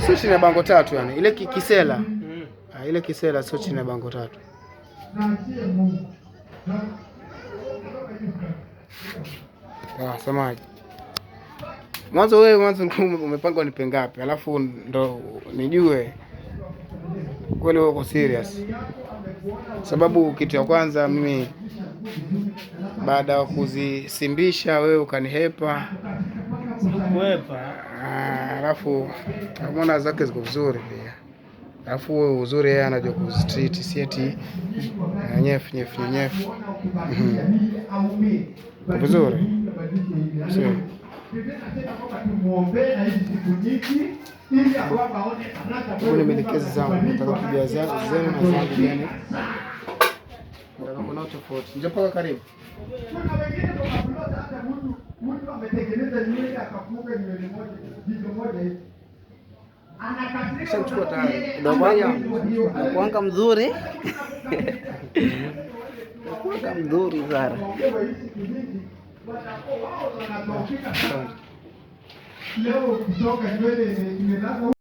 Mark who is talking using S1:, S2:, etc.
S1: Sio chini ya bango tatu yani. Ile kisela. Ile kisela sio chini ya bango tatu. Samaji. Mwanzo umepanga unipe ngapi? Alafu ndo nijue kweli wewe uko serious. Sababu kitu ya kwanza mimi baada ya kuzisimbisha wewe ukanihepa. Alafu umeona zake ziko vizuri pia. Alafu wewe uzuri yeye anajua kustreet sieti nyefu. Vizuri. Sio. Kuna melekezi zangu nataka kujua zenu na zangu gani. Nataka kuna tofauti. Njoo paka karibu. Kuna wengine kwa plot hata mtu ametengeneza nywele akafunga nywele moja, jicho moja hivi. Anachukua tayari.
S2: Kuanga mzuri. Kuanga mzuri Zara.
S1: Leo kutoka nywele